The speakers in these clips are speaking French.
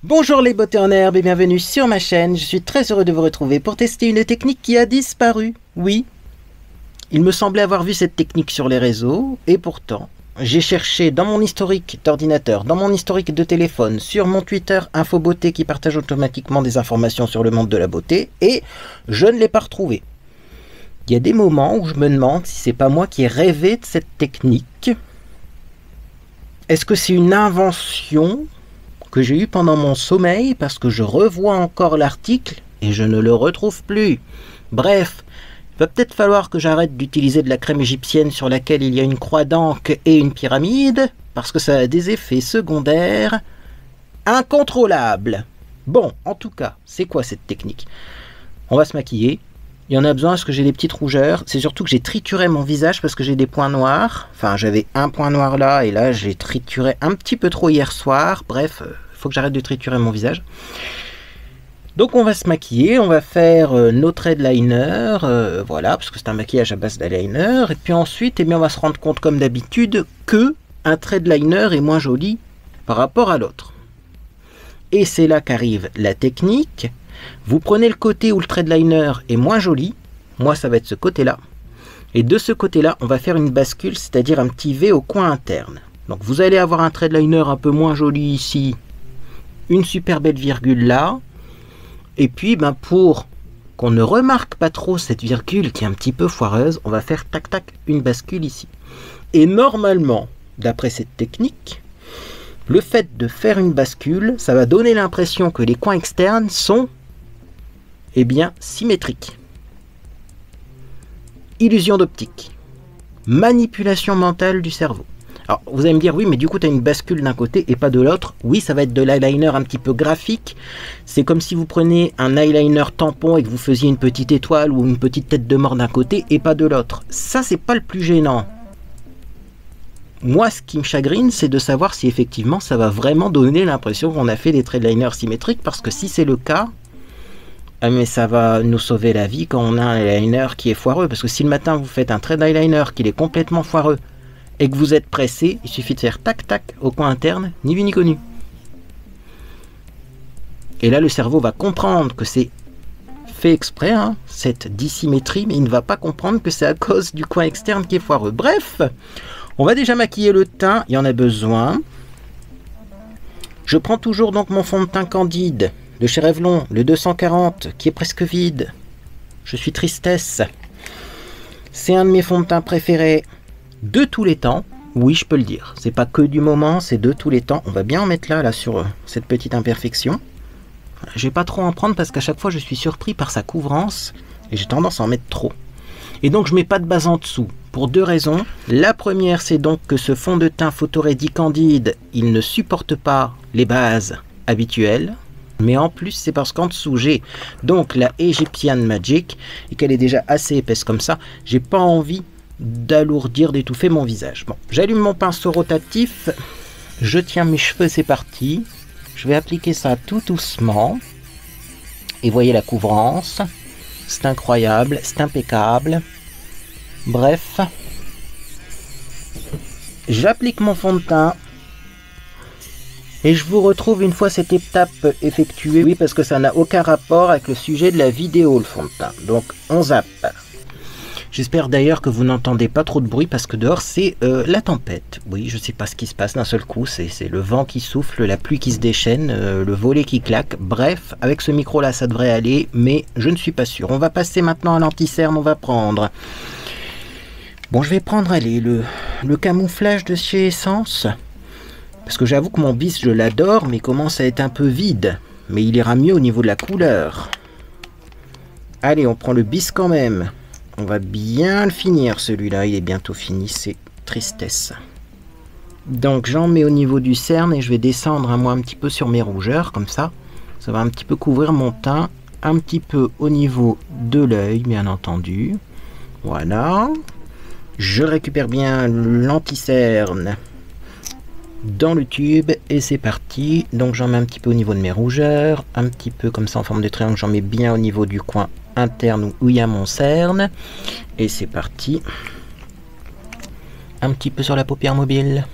Bonjour les beautés en herbe et bienvenue sur ma chaîne. Je suis très heureux de vous retrouver pour tester une technique qui a disparu. Oui, il me semblait avoir vu cette technique sur les réseaux et pourtant, j'ai cherché dans mon historique d'ordinateur, dans mon historique de téléphone, sur mon Twitter InfoBeauté qui partage automatiquement des informations sur le monde de la beauté et je ne l'ai pas retrouvée. Il y a des moments où je me demande si c'est pas moi qui ai rêvé de cette technique. Est-ce que c'est une invention que j'ai eu pendant mon sommeil parce que je revois encore l'article et je ne le retrouve plus. Bref, il va peut-être falloir que j'arrête d'utiliser de la crème égyptienne sur laquelle il y a une croix d'Ankh et une pyramide parce que ça a des effets secondaires incontrôlables. Bon, en tout cas, c'est quoi cette technique? On va se maquiller. Il y en a besoin parce que j'ai des petites rougeurs. C'est surtout que j'ai trituré mon visage parce que j'ai des points noirs. Enfin, j'avais un point noir là et là, j'ai trituré un petit peu trop hier soir. Bref, faut que j'arrête de triturer mon visage. Donc on va se maquiller, on va faire nos traits de liner, voilà, parce que c'est un maquillage à base d'eyeliner. Et puis ensuite, eh bien, on va se rendre compte comme d'habitude que un trait de liner est moins joli par rapport à l'autre. Et c'est là qu'arrive la technique. Vous prenez le côté où le trait de liner est moins joli, moi ça va être ce côté-là. Et de ce côté-là, on va faire une bascule, c'est-à-dire un petit V au coin interne. Donc vous allez avoir un trait de liner un peu moins joli ici, une super belle virgule là, et puis ben, pour qu'on ne remarque pas trop cette virgule qui est un petit peu foireuse, on va faire tac tac une bascule ici. Et normalement, d'après cette technique, le fait de faire une bascule, ça va donner l'impression que les coins externes sont bien symétriques. Illusion d'optique, manipulation mentale du cerveau. Alors, vous allez me dire, oui, mais du coup, tu as une bascule d'un côté et pas de l'autre. Oui, ça va être de l'eyeliner un petit peu graphique. C'est comme si vous preniez un eyeliner tampon et que vous faisiez une petite étoile ou une petite tête de mort d'un côté et pas de l'autre. Ça, c'est pas le plus gênant. Moi, ce qui me chagrine, c'est de savoir si effectivement, ça va vraiment donner l'impression qu'on a fait des traits de liner symétriques. Parce que si c'est le cas, mais ça va nous sauver la vie quand on a un eyeliner qui est foireux. Parce que si le matin, vous faites un trait d'eyeliner qui est complètement foireux, et que vous êtes pressé, il suffit de faire tac tac au coin interne, ni vu ni connu. Et là le cerveau va comprendre que c'est fait exprès, hein, cette dissymétrie, mais il ne va pas comprendre que c'est à cause du coin externe qui est foireux. Bref, on va déjà maquiller le teint, il y en a besoin. Je prends toujours donc mon fond de teint Candide de chez Revlon, le 240, qui est presque vide. Je suis tristesse. C'est un de mes fonds de teint préférés de tous les temps, oui je peux le dire, c'est pas que du moment, c'est de tous les temps. On va bien en mettre là sur cette petite imperfection. Je vais pas trop en prendre parce qu'à chaque fois je suis surpris par sa couvrance et j'ai tendance à en mettre trop. Et donc je mets pas de base en dessous pour deux raisons. La première, c'est donc que ce fond de teint Photoready Candide, il ne supporte pas les bases habituelles. Mais en plus, c'est parce qu'en dessous, j'ai donc la Egyptian Magic et qu'elle est déjà assez épaisse comme ça. J'ai pas envie d'alourdir, d'étouffer mon visage. Bon, j'allume mon pinceau rotatif, je tiens mes cheveux, c'est parti. Je vais appliquer ça tout doucement. Et voyez la couvrance. C'est incroyable, c'est impeccable. Bref. J'applique mon fond de teint. Et je vous retrouve une fois cette étape effectuée. Oui, parce que ça n'a aucun rapport avec le sujet de la vidéo, le fond de teint. Donc, on zappe. J'espère d'ailleurs que vous n'entendez pas trop de bruit parce que dehors c'est la tempête. Oui, je ne sais pas ce qui se passe d'un seul coup, c'est le vent qui souffle, la pluie qui se déchaîne, le volet qui claque. Bref, avec ce micro là ça devrait aller, mais je ne suis pas sûr. On va passer maintenant à l'anti-cerne, on va prendre... Bon, je vais prendre, allez, le camouflage de chez Essence. Parce que j'avoue que mon bis je l'adore, mais commence à être un peu vide. Mais il ira mieux au niveau de la couleur. Allez, on prend le bis quand même. On va bien le finir celui-là, il est bientôt fini, c'est tristesse. Donc j'en mets au niveau du cerne et je vais descendre moi un petit peu sur mes rougeurs, comme ça. Ça va un petit peu couvrir mon teint, un petit peu au niveau de l'œil, bien entendu. Voilà. Je récupère bien l'anti-cerne dans le tube et c'est parti. Donc j'en mets un petit peu au niveau de mes rougeurs, un petit peu comme ça en forme de triangle, j'en mets bien au niveau du coin interne où il y a mon cerne et c'est parti. Un petit peu sur la paupière mobile,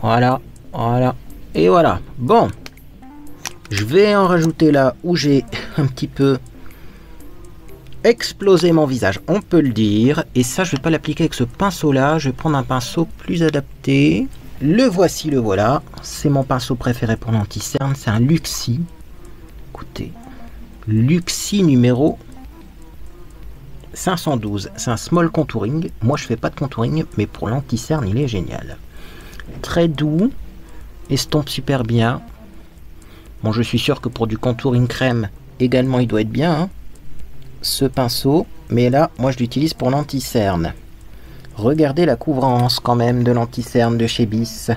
voilà, voilà, Et voilà. Bon. Je vais en rajouter là où j'ai un petit peu explosé mon visage, on peut le dire. Et ça, je vais pas l'appliquer avec ce pinceau-là. Je vais prendre un pinceau plus adapté. Le voici, le voilà. C'est mon pinceau préféré pour l'anti-cerne. C'est un Luxi. Écoutez. Luxi numéro 512. C'est un small contouring. Moi, je fais pas de contouring, mais pour l'anti-cerne, il est génial. Très doux. Estompe super bien. Bon, je suis sûr que pour du contouring crème, également, il doit être bien, hein, ce pinceau. Mais là, moi, je l'utilise pour l'anti-cerne. Regardez la couvrance, quand même, de l'anti-cerne de chez Bis.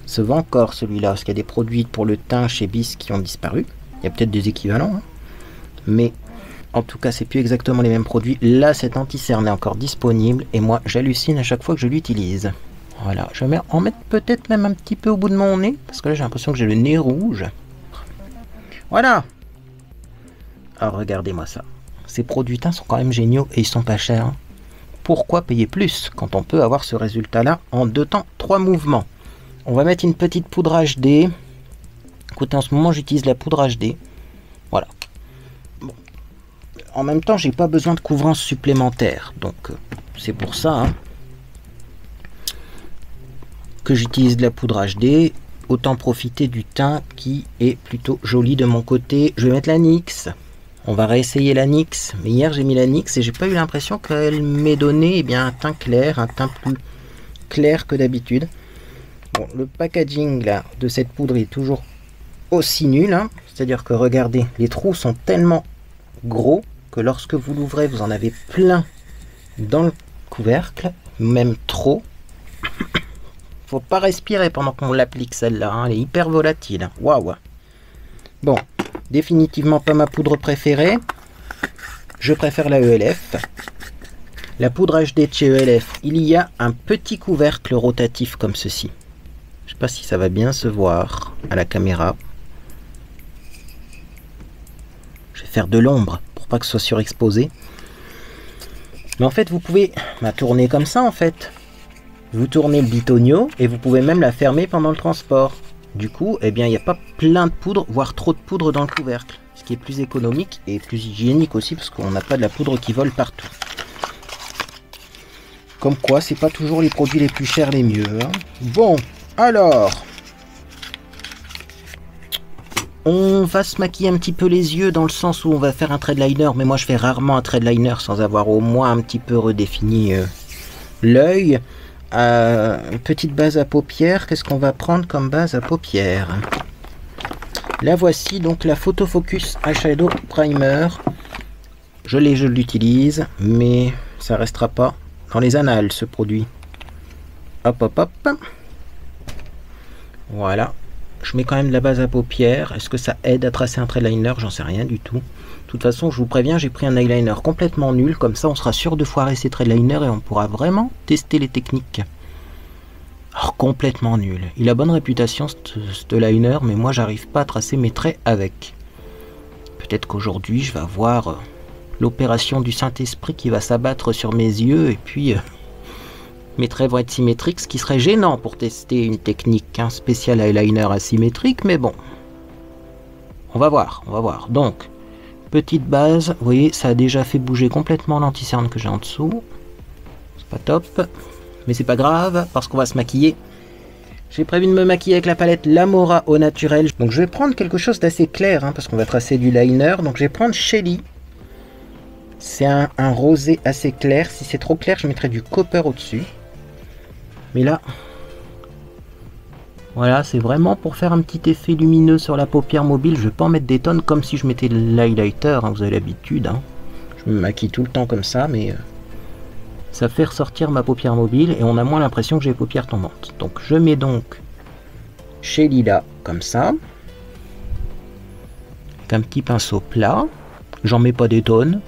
Se vend encore, celui-là, parce qu'il y a des produits pour le teint chez Bis qui ont disparu. Il y a peut-être des équivalents, hein. Mais, en tout cas, c'est plus exactement les mêmes produits. Là, cet anti-cerne est encore disponible. Et moi, j'hallucine à chaque fois que je l'utilise. Voilà, je vais en mettre peut-être même un petit peu au bout de mon nez. Parce que là, j'ai l'impression que j'ai le nez rouge. Voilà. Alors regardez-moi ça. Ces produits teints sont quand même géniaux et ils sont pas chers. Pourquoi payer plus quand on peut avoir ce résultat-là en 2 temps, 3 mouvements? On va mettre une petite poudre HD. Écoutez, en ce moment j'utilise la poudre HD. Voilà. Bon. En même temps, j'ai pas besoin de couvrance supplémentaire. Donc c'est pour ça, hein, que j'utilise de la poudre HD. Autant profiter du teint qui est plutôt joli de mon côté. Je vais mettre la NYX. On va réessayer la NYX. Mais hier j'ai mis la NYX et j'ai pas eu l'impression qu'elle m'ait donné un teint clair, un teint plus clair que d'habitude. Bon, le packaging là de cette poudre est toujours aussi nul, hein. C'est-à-dire que regardez, les trous sont tellement gros que lorsque vous l'ouvrez, vous en avez plein dans le couvercle, même trop. Faut pas respirer pendant qu'on l'applique celle-là, hein. Elle est hyper volatile. Waouh. Bon, définitivement pas ma poudre préférée. Je préfère la ELF. La poudre HD de chez ELF, il y a un petit couvercle rotatif comme ceci. Je sais pas si ça va bien se voir à la caméra. Je vais faire de l'ombre pour pas que ce soit surexposé. Mais en fait, vous pouvez la tourner comme ça en fait. Vous tournez le bitonio et vous pouvez même la fermer pendant le transport. Du coup, il n'y a pas plein de poudre, voire trop de poudre dans le couvercle. Ce qui est plus économique et plus hygiénique aussi parce qu'on n'a pas de la poudre qui vole partout. Comme quoi, c'est pas toujours les produits les plus chers les mieux, hein. Bon, alors... on va se maquiller un petit peu les yeux dans le sens où on va faire un trait de liner. Mais moi, je fais rarement un trait de liner sans avoir au moins un petit peu redéfini l'œil. Une petite base à paupières. Qu'est-ce qu'on va prendre comme base à paupières? La voici, donc la Photo Focus Eyeshadow Primer. Je l'utilise, mais ça restera pas dans les annales ce produit. Hop hop hop. Voilà. Je mets quand même de la base à paupières. Est-ce que ça aide à tracer un trait de liner? J'en sais rien du tout. De toute façon, je vous préviens, j'ai pris un eyeliner complètement nul. Comme ça, on sera sûr de foirer ces traits de liner et on pourra vraiment tester les techniques. Alors, complètement nul. Il a bonne réputation, ce liner, mais moi, j'arrive pas à tracer mes traits avec. Peut-être qu'aujourd'hui, je vais avoir l'opération du Saint-Esprit qui va s'abattre sur mes yeux et puis... mes traits vont être symétriques, ce qui serait gênant pour tester une technique, un spécial eyeliner asymétrique, mais bon. On va voir, on va voir. Donc, petite base, vous voyez, ça a déjà fait bouger complètement l'anti-cerne que j'ai en dessous. C'est pas top, mais c'est pas grave, parce qu'on va se maquiller. J'ai prévu de me maquiller avec la palette Lamora au naturel. Donc je vais prendre quelque chose d'assez clair, hein, parce qu'on va tracer du liner. Donc je vais prendre Shelly. C'est un rosé assez clair. Si c'est trop clair, je mettrai du copper au-dessus. Mais là, voilà, c'est vraiment pour faire un petit effet lumineux sur la paupière mobile. Je vais pas en mettre des tonnes comme si je mettais de l'highlighter, hein, vous avez l'habitude. Hein. Je me maquille tout le temps comme ça, mais ça fait ressortir ma paupière mobile et on a moins l'impression que j'ai les paupières tombantes. Donc je mets donc chez Lila comme ça, avec un petit pinceau plat. J'en mets pas des tonnes.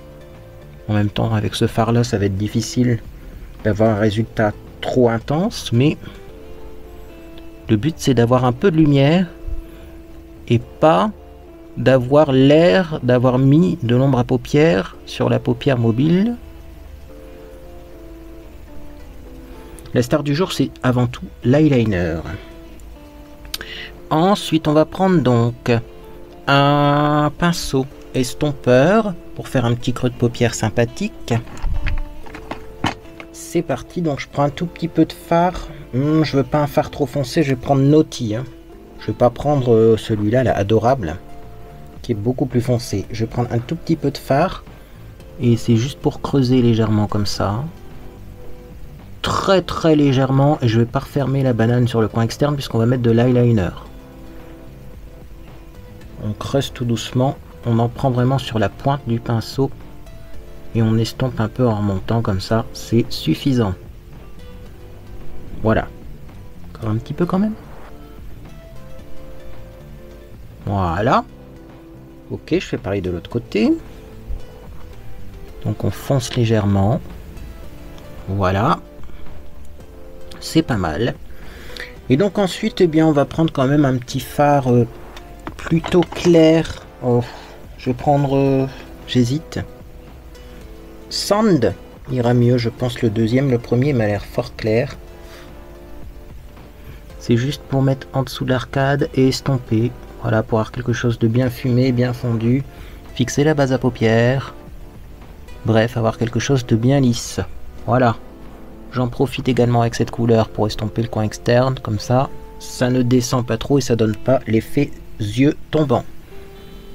En même temps, avec ce fard là, ça va être difficile d'avoir un résultat trop intense, mais le but c'est d'avoir un peu de lumière et pas d'avoir l'air d'avoir mis de l'ombre à paupières sur la paupière mobile. La star du jour, c'est avant tout l'eyeliner. Ensuite, on va prendre donc un pinceau estompeur pour faire un petit creux de paupière sympathique. C'est parti, donc je prends un tout petit peu de fard. Je veux pas un fard trop foncé, je vais prendre Naughty. Je vais pas prendre celui-là, là, adorable, qui est beaucoup plus foncé. Je vais prendre un tout petit peu de fard. Et c'est juste pour creuser légèrement comme ça. Très très légèrement. Et je vais pas refermer la banane sur le coin externe puisqu'on va mettre de l'eyeliner. On creuse tout doucement. On en prend vraiment sur la pointe du pinceau. Et on estompe un peu en remontant comme ça. C'est suffisant. Voilà. Encore un petit peu quand même. Voilà. Ok, je fais pareil de l'autre côté. Donc on fonce légèrement. Voilà. C'est pas mal. Et donc ensuite, eh bien, on va prendre quand même un petit fard plutôt clair. Oh, je vais prendre... j'hésite. Sand ira mieux, je pense, le deuxième. Le premier m'a l'air fort clair. C'est juste pour mettre en dessous de l'arcade et estomper. Voilà, pour avoir quelque chose de bien fumé, bien fondu. Fixer la base à paupières. Bref, avoir quelque chose de bien lisse. Voilà. J'en profite également avec cette couleur pour estomper le coin externe. Comme ça, ça ne descend pas trop et ça donne pas l'effet yeux tombants.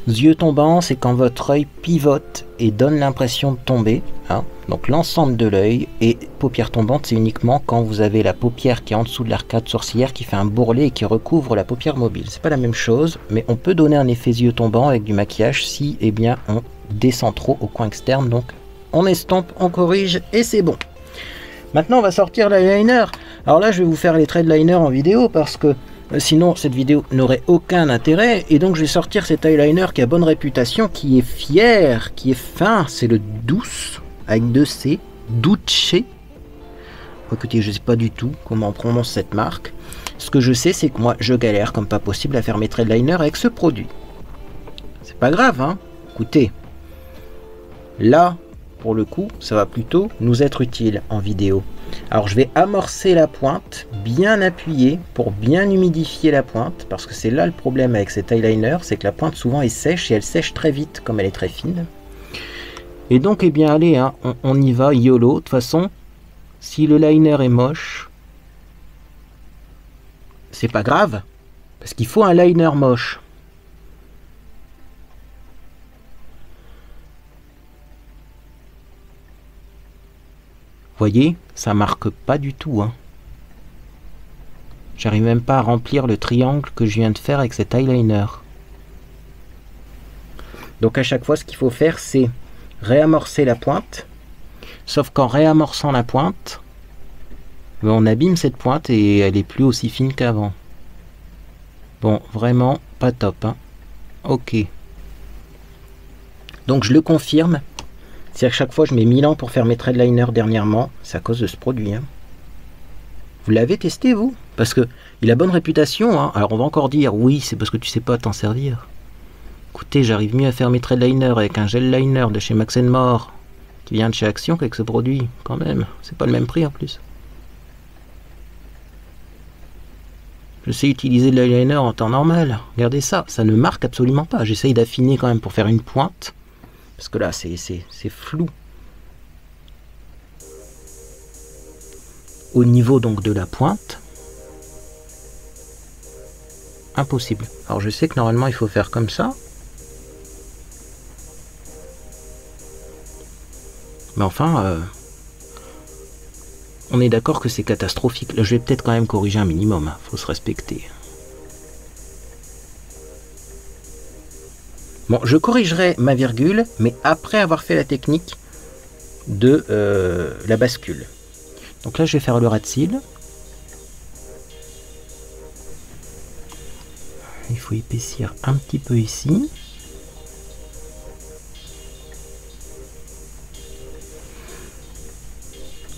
Yeux tombants, c'est quand votre œil pivote et donne l'impression de tomber. Hein. Donc l'ensemble de l'œil, et paupières tombantes, c'est uniquement quand vous avez la paupière qui est en dessous de l'arcade sourcilière qui fait un bourrelet et qui recouvre la paupière mobile. C'est pas la même chose, mais on peut donner un effet yeux tombants avec du maquillage si eh bien, on descend trop au coin externe. Donc on estompe, on corrige et c'est bon. Maintenant on va sortir l'eyeliner. Alors là je vais vous faire les traits de liner en vidéo parce que sinon cette vidéo n'aurait aucun intérêt. Et donc je vais sortir cet eyeliner qui a bonne réputation, qui est fier, qui est fin. C'est le Douce avec 2 C, Douce. Écoutez, je sais pas du tout comment on prononce cette marque. Ce que je sais c'est que moi je galère comme pas possible à faire mes traits de liner avec ce produit. C'est pas grave hein. Écoutez, là pour le coup, ça va plutôt nous être utile en vidéo. Alors je vais amorcer la pointe, bien appuyer pour bien humidifier la pointe, parce que c'est là le problème avec cet eyeliner, c'est que la pointe souvent est sèche et elle sèche très vite comme elle est très fine. Et donc eh bien allez, hein, on y va, YOLO. De toute façon, si le liner est moche, c'est pas grave, parce qu'il faut un liner moche. Voyez, ça marque pas du tout. Hein. J'arrive même pas à remplir le triangle que je viens de faire avec cet eyeliner. Donc à chaque fois, ce qu'il faut faire, c'est réamorcer la pointe. Sauf qu'en réamorçant la pointe, on abîme cette pointe et elle est plus aussi fine qu'avant. Bon, vraiment pas top. Hein. Ok. Donc je le confirme. Si à chaque fois je mets 1000 ans pour faire mes traits de liner dernièrement, c'est à cause de ce produit. Hein. Vous l'avez testé vous? Parce que il a bonne réputation. Hein. Alors on va encore dire oui, c'est parce que tu sais pas t'en servir. Écoutez, j'arrive mieux à faire mes traits de liner avec un gel liner de chez Max & More qui vient de chez Action qu'avec ce produit. Quand même, c'est pas le même prix en plus. Je sais utiliser de l'eyeliner en temps normal. Regardez ça, ça ne marque absolument pas. J'essaye d'affiner quand même pour faire une pointe. Parce que là, c'est flou. Au niveau donc de la pointe, impossible. Alors je sais que normalement il faut faire comme ça. Mais enfin, on est d'accord que c'est catastrophique. Là, je vais peut-être quand même corriger un minimum. Hein. Faut se respecter. Bon, je corrigerai ma virgule, mais après avoir fait la technique de la bascule. Donc là, je vais faire le ras de cils. Il faut épaissir un petit peu ici.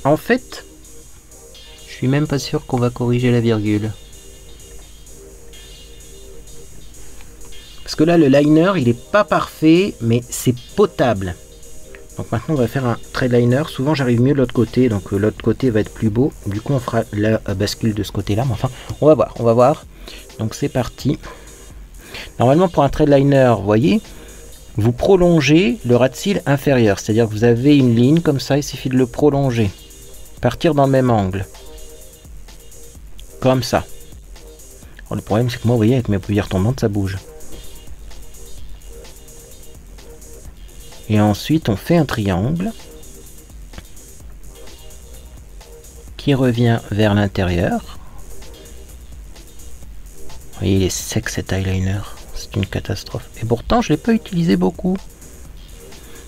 En fait, je suis même pas sûr qu'on va corriger la virgule. Parce que là, le liner, il est pas parfait, mais c'est potable. Donc maintenant on va faire un trade liner. Souvent j'arrive mieux de l'autre côté, donc l'autre côté va être plus beau. Du coup on fera la bascule de ce côté là, mais enfin on va voir, on va voir. Donc c'est parti. Normalement pour un trade liner, vous voyez, vous prolongez le ras de cils inférieur, c'est-à-dire que vous avez une ligne comme ça, il suffit de le prolonger, partir dans le même angle, comme ça. Alors, le problème c'est que moi vous voyez avec mes paupières tombantes ça bouge. Et ensuite on fait un triangle qui revient vers l'intérieur. Vous voyez, il est sec cet eyeliner, c'est une catastrophe. Et pourtant je ne l'ai pas utilisé beaucoup.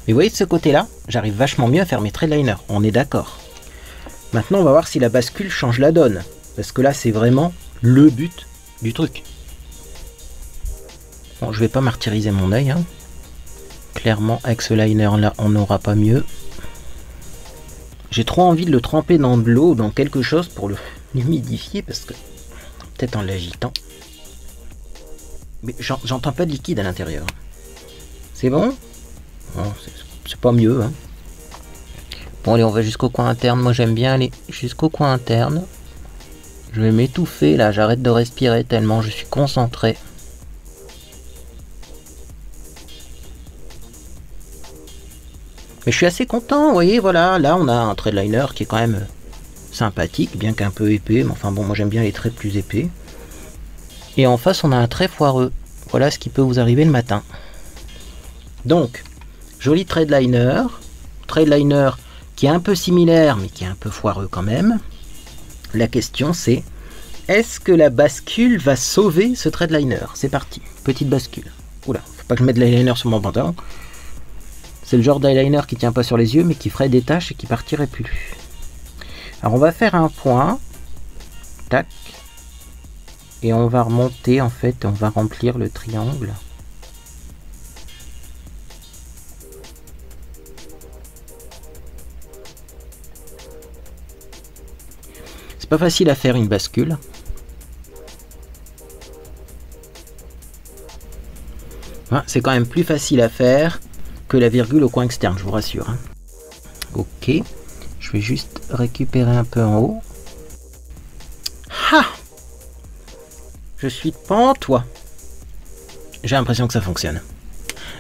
Mais vous voyez de ce côté là, j'arrive vachement mieux à faire mes trade liners, on est d'accord. Maintenant on va voir si la bascule change la donne. Parce que là c'est vraiment le but du truc. Bon, je vais pas martyriser mon œil, hein. Clairement, avec ce liner là, on n'aura pas mieux. J'ai trop envie de le tremper dans de l'eau, dans quelque chose pour l'humidifier, parce que peut-être en l'agitant. Mais j'entends pas de liquide à l'intérieur. C'est bon? C'est pas mieux, hein. Bon, allez, on va jusqu'au coin interne. Moi, j'aime bien aller jusqu'au coin interne. Je vais m'étouffer là, j'arrête de respirer tellement je suis concentré. Mais je suis assez content, vous voyez, voilà, là on a un trade liner qui est quand même sympathique, bien qu'un peu épais, mais enfin bon, moi j'aime bien les traits plus épais. Et en face on a un trait foireux, voilà ce qui peut vous arriver le matin. Donc, joli trade liner qui est un peu similaire, mais qui est un peu foireux quand même. La question c'est, est-ce que la bascule va sauver ce trade liner? C'est parti, petite bascule. Oula, faut pas que je mette l'eyeliner sur mon pantalon. C'est le genre d'eyeliner qui tient pas sur les yeux mais qui ferait des taches et qui partirait plus. Alors on va faire un point, tac, et on va remonter en fait, on va remplir le triangle. C'est pas facile à faire une bascule. C'est quand même plus facile à faire que la virgule au coin externe, je vous rassure. Hein. Ok, je vais juste récupérer un peu en haut. Ha! Je suis de pantois. J'ai l'impression que ça fonctionne.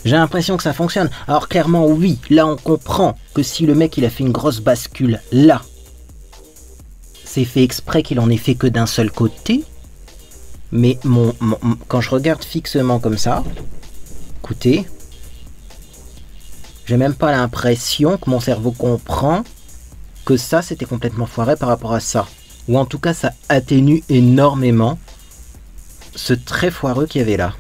J'ai l'impression que ça fonctionne. Alors clairement, oui, là on comprend que si le mec il a fait une grosse bascule là, c'est fait exprès qu'il en ait fait que d'un seul côté. Mais quand je regarde fixement comme ça, écoutez, j'ai même pas l'impression que mon cerveau comprend que ça c'était complètement foiré par rapport à ça. Ou en tout cas ça atténue énormément ce trait foireux qu'il y avait là.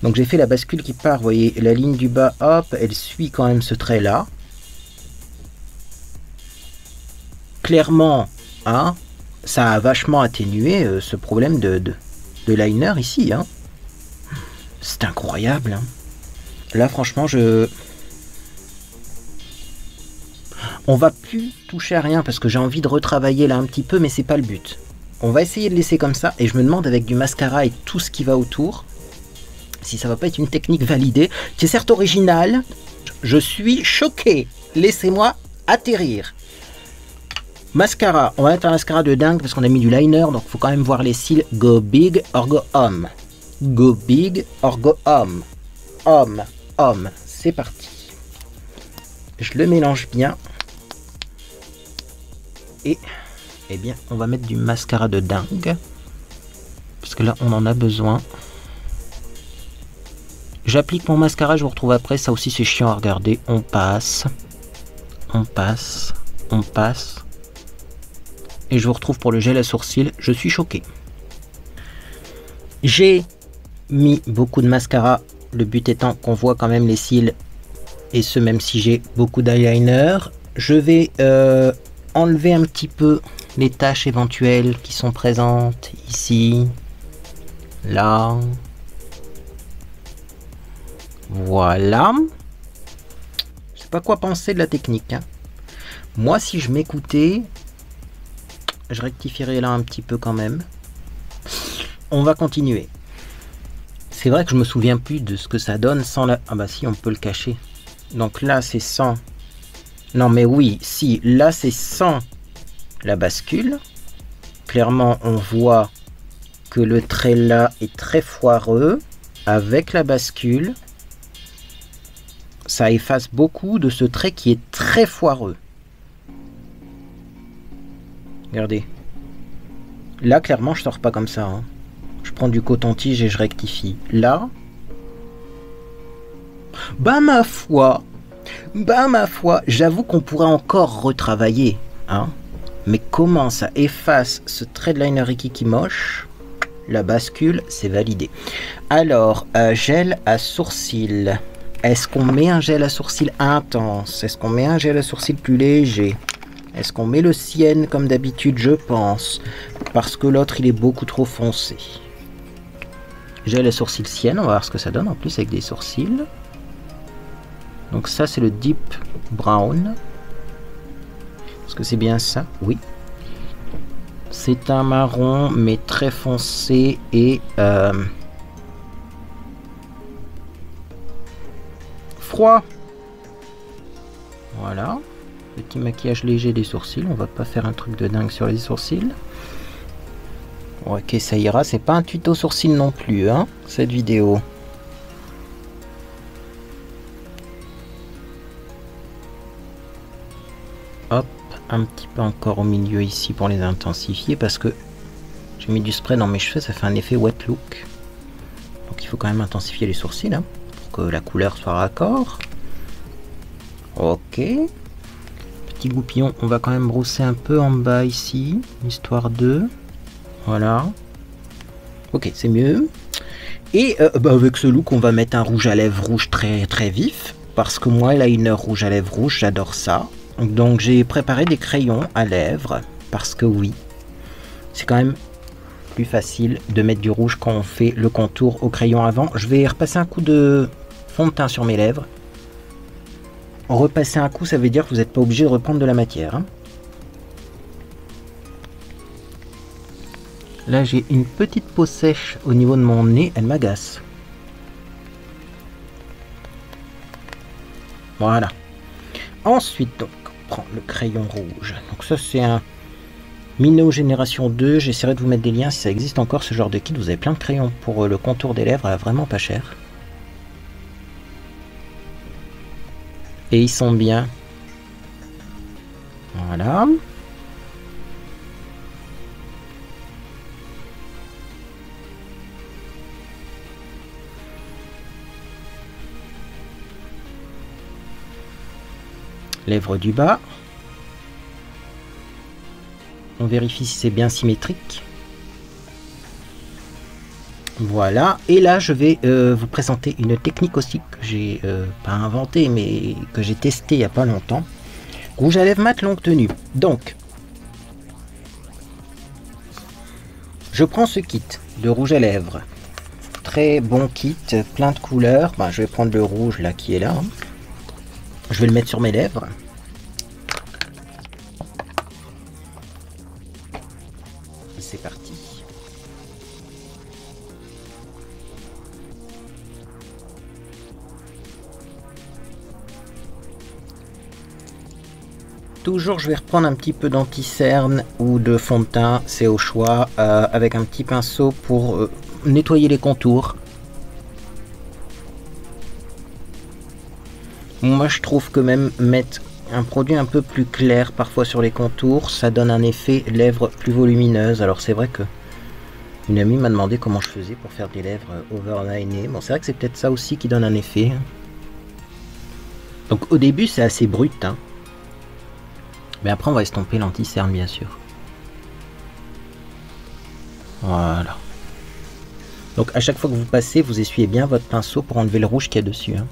Donc j'ai fait la bascule qui part, vous voyez, la ligne du bas, hop, elle suit quand même ce trait là. Clairement, hein, ça a vachement atténué ce problème de liner ici. Hein. C'est incroyable. Hein. Là franchement on va plus toucher à rien parce que j'ai envie de retravailler là un petit peu, mais c'est pas le but. On va essayer de laisser comme ça et je me demande avec du mascara et tout ce qui va autour si ça va pas être une technique validée qui est certes originale. Je suis choqué. Laissez-moi atterrir. Mascara, on va mettre un mascara de dingue parce qu'on a mis du liner, donc il faut quand même voir les cils. Go big or go home. Go big or go home. Home, home. C'est parti. Je le mélange bien. Et, eh bien, on va mettre du mascara de dingue. Parce que là, on en a besoin. J'applique mon mascara, je vous retrouve après. Ça aussi, c'est chiant à regarder. On passe. On passe. On passe. Et je vous retrouve pour le gel à sourcils. Je suis choqué. J'ai mis beaucoup de mascara. Le but étant qu'on voit quand même les cils. Et ce, même si j'ai beaucoup d'eyeliner. Je vais enlever un petit peu les taches éventuelles qui sont présentes ici. Là. Voilà. Je sais pas quoi penser de la technique. Hein. Moi, si je m'écoutais, je rectifierais là un petit peu quand même. On va continuer. C'est vrai que je me souviens plus de ce que ça donne sans la... Ah bah si, on peut le cacher. Donc là, c'est sans. Non, mais oui, si. Là, c'est sans la bascule. Clairement, on voit que le trait là est très foireux. Avec la bascule, ça efface beaucoup de ce trait qui est très foireux. Regardez. Là, clairement, je sors pas comme ça. Hein. Je prends du coton-tige et je rectifie. Là, bah ma foi, j'avoue qu'on pourrait encore retravailler. Hein. Mais comment ça efface ce trait de liner qui moche? La bascule, c'est validé. Alors, gel à sourcil. Est-ce qu'on met un gel à sourcil intense? Est-ce qu'on met un gel à sourcil plus léger? Est-ce qu'on met le Sienne comme d'habitude? Je pense. Parce que l'autre, il est beaucoup trop foncé. Gel à sourcil Sienne. On va voir ce que ça donne en plus avec des sourcils. Donc ça, c'est le Deep Brown. Est-ce que c'est bien ça? Oui. C'est un marron, mais très foncé et froid. Voilà. Petit maquillage léger des sourcils. On va pas faire un truc de dingue sur les sourcils. Ok, ça ira. C'est pas un tuto sourcils non plus, hein, cette vidéo. Hop, un petit peu encore au milieu ici pour les intensifier parce que j'ai mis du spray dans mes cheveux, ça fait un effet wet look. Donc il faut quand même intensifier les sourcils hein, pour que la couleur soit raccord. Ok. Petit goupillon, on va quand même brosser un peu en bas ici, histoire de... Voilà. Ok, c'est mieux. Et avec ce look, on va mettre un rouge à lèvres rouge très très vif. Parce que moi, liner rouge à lèvres rouge, j'adore ça. Donc j'ai préparé des crayons à lèvres. Parce que oui, c'est quand même plus facile de mettre du rouge quand on fait le contour au crayon avant. Je vais repasser un coup de fond de teint sur mes lèvres. Repasser un coup, ça veut dire que vous n'êtes pas obligé de reprendre de la matière. Hein. Là, j'ai une petite peau sèche au niveau de mon nez, elle m'agace. Voilà. Ensuite, donc, on prend le crayon rouge. Donc ça, c'est un Minnow Génération 2. J'essaierai de vous mettre des liens si ça existe encore, ce genre de kit. Vous avez plein de crayons pour le contour des lèvres, vraiment pas cher. Et ils sont bien. Voilà. Lèvres du bas. On vérifie si c'est bien symétrique. Voilà. Et là, je vais vous présenter une technique aussi que j'ai pas inventée, mais que j'ai testée il n'y a pas longtemps. Rouge à lèvres mat longue tenue. Donc, je prends ce kit de rouge à lèvres. Très bon kit, plein de couleurs. Ben, je vais prendre le rouge là qui est là. Je vais le mettre sur mes lèvres. C'est parti. Toujours, je vais reprendre un petit peu d'anti-cerne ou de fond de teint, c'est au choix, avec un petit pinceau pour nettoyer les contours. Moi, je trouve que même mettre un produit un peu plus clair parfois sur les contours, ça donne un effet lèvres plus volumineuses. Alors c'est vrai que une amie m'a demandé comment je faisais pour faire des lèvres overlinées. Bon, c'est vrai que c'est peut-être ça aussi qui donne un effet. Donc au début, c'est assez brut, hein. Mais après, on va estomper l'anti-cerne, bien sûr. Voilà. Donc à chaque fois que vous passez, vous essuyez bien votre pinceau pour enlever le rouge qu'il y a dessus, hein.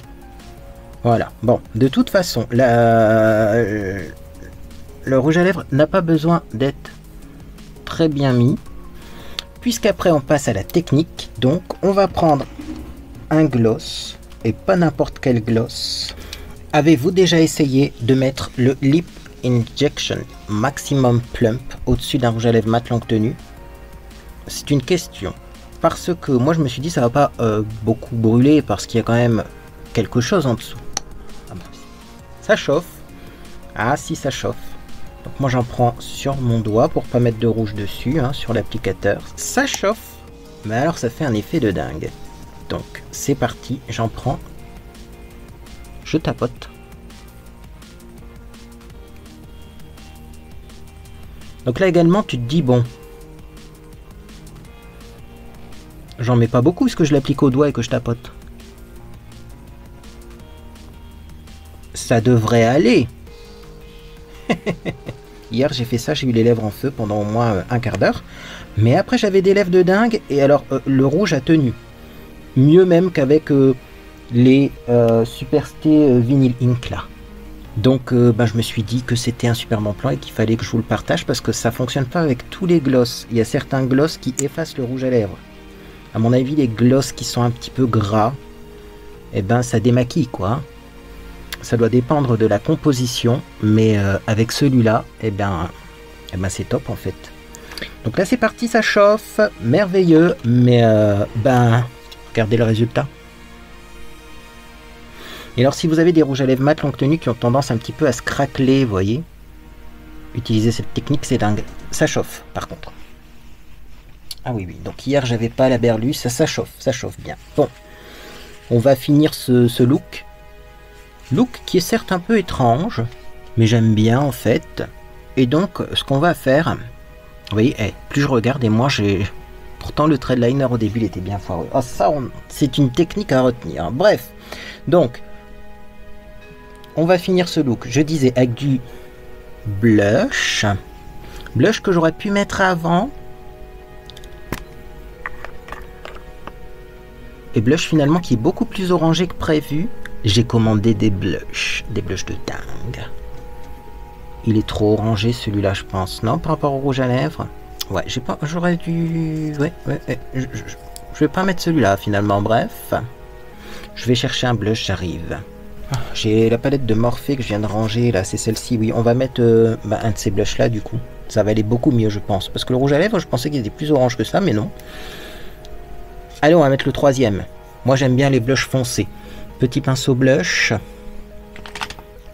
Voilà. Bon, de toute façon, le rouge à lèvres n'a pas besoin d'être très bien mis. Puisqu'après, on passe à la technique. Donc, on va prendre un gloss. Et pas n'importe quel gloss. Avez-vous déjà essayé de mettre le Lip Injection Maximum Plump au-dessus d'un rouge à lèvres mat longue tenue? C'est une question. Parce que moi, je me suis dit, ça va pas beaucoup brûler. Parce qu'il y a quand même quelque chose en dessous. Ah bon, Ça chauffe. Ah si, ça chauffe. Donc moi j'en prends sur mon doigt pour pas mettre de rouge dessus, hein, sur l'applicateur. Ça chauffe. Mais alors ça fait un effet de dingue. Donc c'est parti, j'en prends. Je tapote. Donc là également tu te dis bon. J'en mets pas beaucoup parce que je l'applique au doigt et que je tapote. Ça devrait aller. Hier j'ai fait ça, j'ai eu les lèvres en feu pendant au moins un quart d'heure. Mais après j'avais des lèvres de dingue et alors le rouge a tenu. Mieux même qu'avec les Superstay Vinyl Ink là. Donc je me suis dit que c'était un super bon plan et qu'il fallait que je vous le partage parce que ça fonctionne pas avec tous les gloss. Il y a certains gloss qui effacent le rouge à lèvres. À mon avis les gloss qui sont un petit peu gras, et ben ça démaquille quoi. Ça doit dépendre de la composition, mais avec celui-là, et ben c'est top en fait. Donc là c'est parti, ça chauffe, merveilleux, mais regardez le résultat. Et alors si vous avez des rouges à lèvres mat longue tenue qui ont tendance un petit peu à se craqueler, vous voyez, utilisez cette technique, c'est dingue. Ça chauffe par contre. Ah oui, donc hier j'avais pas la berlue, ça chauffe bien. Bon, on va finir ce look. Look qui est certes un peu étrange, mais j'aime bien en fait. Et donc ce qu'on va faire, vous voyez, plus je regarde et moi j'ai... Pourtant le trait de liner au début il était bien foireux. Ah ça, c'est une technique à retenir. Bref, donc on va finir ce look, je disais, avec du blush. Blush que j'aurais pu mettre avant. Et blush finalement qui est beaucoup plus orangé que prévu. J'ai commandé des blushs de dingue. Il est trop orangé celui-là je pense, non, par rapport au rouge à lèvres. Ouais, j'aurais dû... Ouais, je vais pas mettre celui-là finalement, bref. Je vais chercher un blush, j'arrive. J'ai la palette de Morphe que je viens de ranger, là, c'est celle-ci, oui. On va mettre un de ces blushs-là, du coup. Ça va aller beaucoup mieux, je pense. Parce que le rouge à lèvres, je pensais qu'il était plus orange que ça, mais non. Allez, on va mettre le troisième. Moi, j'aime bien les blushs foncés. Petit pinceau blush.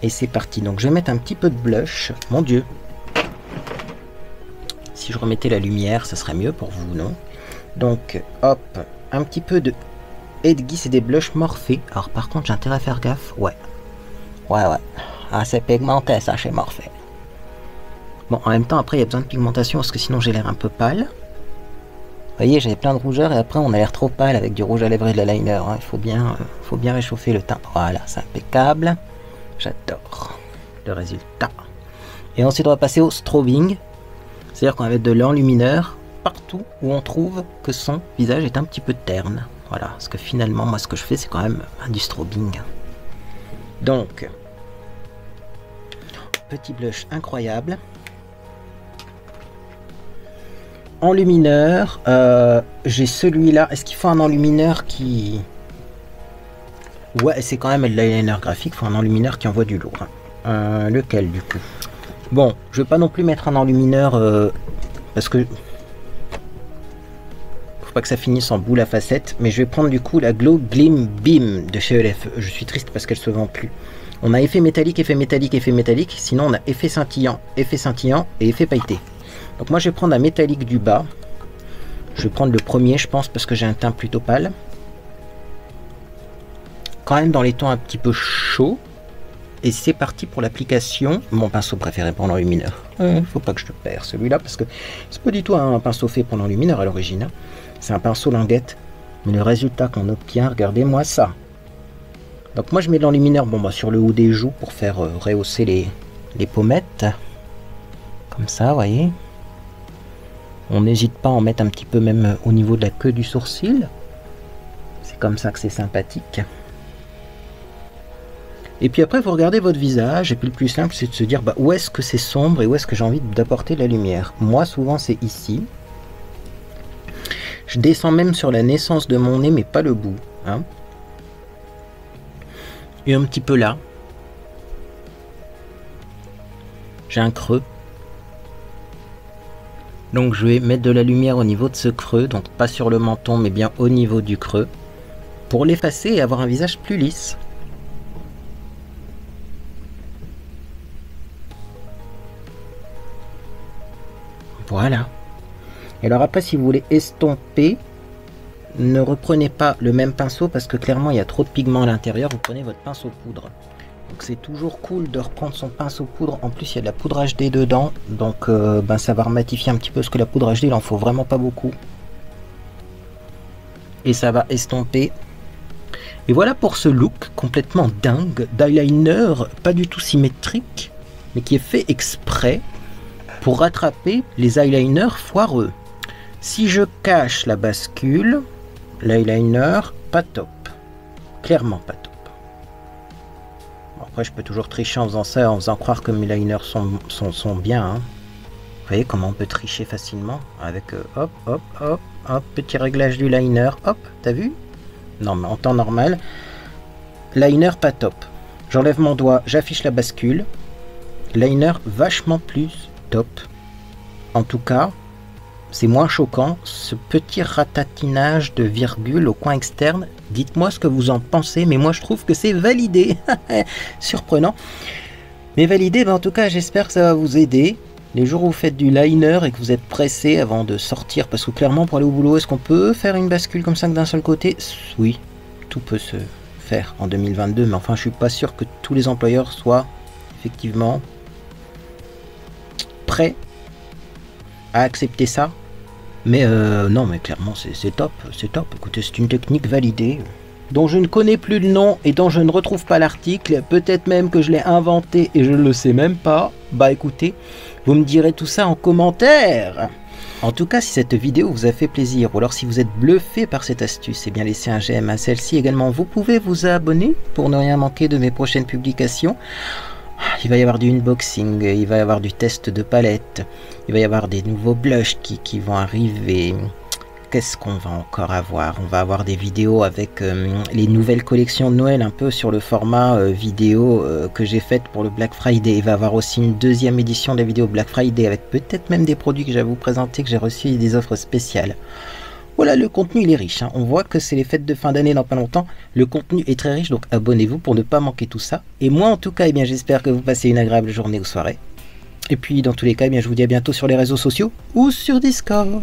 Et c'est parti. Donc, je vais mettre un petit peu de blush. Mon Dieu. Si je remettais la lumière, ça serait mieux pour vous, non? Donc, hop, un petit peu de Edgy, c'est des blushs Morphe. Alors, par contre, j'ai intérêt à faire gaffe. Ouais. Ah, c'est pigmenté, ça, chez Morphe. Bon, en même temps, après, il y a besoin de pigmentation parce que sinon, j'ai l'air un peu pâle. Vous voyez, j'avais plein de rougeurs et après, on a l'air trop pâle avec du rouge à lèvres et de la liner. Hein. Il faut bien réchauffer le teint. Voilà, c'est impeccable. J'adore le résultat. Et ensuite, on va passer au strobing. C'est-à-dire qu'on va mettre de l'enlumineur partout où on trouve que son visage est un petit peu terne. Voilà, parce que finalement, moi, ce que je fais, c'est quand même du strobing. Donc, petit blush incroyable. Enlumineur, j'ai celui-là. Est-ce qu'il faut un enlumineur qui... Ouais, c'est quand même le liner graphique. Il faut un enlumineur qui envoie du lourd. Lequel, du coup? Bon, je vais pas non plus mettre un enlumineur parce que faut pas que ça finisse en boule à facettes, mais je vais prendre du coup la Glow Gleam Beam de chez ELF. Je suis triste parce qu'elle se vend plus. On a effet métallique, effet métallique, effet métallique. Sinon, on a effet scintillant et effet pailleté. Donc moi, je vais prendre la métallique du bas. Je vais prendre le premier, je pense, parce que j'ai un teint plutôt pâle. Quand même dans les tons un petit peu chauds. Et c'est parti pour l'application. Mon pinceau préféré pour l'enlumineur. Faut pas que je te perds celui-là parce que c'est pas du tout un pinceau fait pour l'enlumineur à l'origine. Hein. C'est un pinceau languette. Mais le résultat qu'on obtient, regardez-moi ça. Donc moi je mets de l'enlumineur sur le haut des joues pour faire rehausser les pommettes. Comme ça, vous voyez. On n'hésite pas à en mettre un petit peu même au niveau de la queue du sourcil. C'est comme ça que c'est sympathique. Et puis après, vous regardez votre visage, et puis le plus simple, c'est de se dire où est-ce que c'est sombre et où est-ce que j'ai envie d'apporter de la lumière. Moi, souvent, c'est ici. Je descends même sur la naissance de mon nez, mais pas le bout. Hein. Et un petit peu là. J'ai un creux. Donc, je vais mettre de la lumière au niveau de ce creux, donc pas sur le menton, mais bien au niveau du creux, pour l'effacer et avoir un visage plus lisse. Voilà. Et alors après, si vous voulez estomper, ne reprenez pas le même pinceau parce que clairement il y a trop de pigments à l'intérieur. Vous prenez votre pinceau poudre. Donc c'est toujours cool de reprendre son pinceau poudre. En plus il y a de la poudre HD dedans. Donc ça va rematifier un petit peu parce que la poudre HD il en faut vraiment pas beaucoup. Et ça va estomper. Et voilà pour ce look complètement dingue d'eyeliner pas du tout symétrique. Mais qui est fait exprès pour rattraper les eyeliners foireux. Si je cache la bascule, l'eyeliner, pas top. Clairement pas top. Bon, après, je peux toujours tricher en faisant ça, en faisant croire que mes eyeliners sont bien. Hein. Vous voyez comment on peut tricher facilement avec hop, hop, hop, hop, petit réglage du liner, hop, t'as vu? Non, mais en temps normal, liner pas top. J'enlève mon doigt, j'affiche la bascule. Liner vachement plus top. En tout cas, c'est moins choquant, ce petit ratatinage de virgule au coin externe. Dites-moi ce que vous en pensez, mais moi je trouve que c'est validé. Surprenant. Mais validé, en tout cas j'espère que ça va vous aider. Les jours où vous faites du liner et que vous êtes pressé avant de sortir, parce que clairement pour aller au boulot, est-ce qu'on peut faire une bascule comme ça que d'un seul côté? Oui, tout peut se faire en 2022, mais enfin je suis pas sûr que tous les employeurs soient effectivement prêts à accepter ça. Mais non, mais clairement c'est top, c'est top. Écoutez, c'est une technique validée dont je ne connais plus le nom et dont je ne retrouve pas l'article. Peut-être même que je l'ai inventé et je ne le sais même pas. Bah écoutez, vous me direz tout ça en commentaire. En tout cas, si cette vidéo vous a fait plaisir ou alors si vous êtes bluffé par cette astuce, eh bien laissez un j'aime à celle-ci. Également, vous pouvez vous abonner pour ne rien manquer de mes prochaines publications. Il va y avoir du unboxing, il va y avoir du test de palette, il va y avoir des nouveaux blushs qui vont arriver. Qu'est-ce qu'on va encore avoir? On va avoir des vidéos avec les nouvelles collections de Noël, un peu sur le format vidéo que j'ai fait pour le Black Friday. Il va y avoir aussi une deuxième édition des vidéos Black Friday avec peut-être même des produits que j'ai à vous présenter, que j'ai reçus et des offres spéciales. Voilà, le contenu il est riche, hein. On voit que c'est les fêtes de fin d'année dans pas longtemps. Le contenu est très riche, donc abonnez-vous pour ne pas manquer tout ça. Et moi en tout cas, eh bien j'espère que vous passez une agréable journée ou soirée. Et puis dans tous les cas, eh bien, je vous dis à bientôt sur les réseaux sociaux ou sur Discord.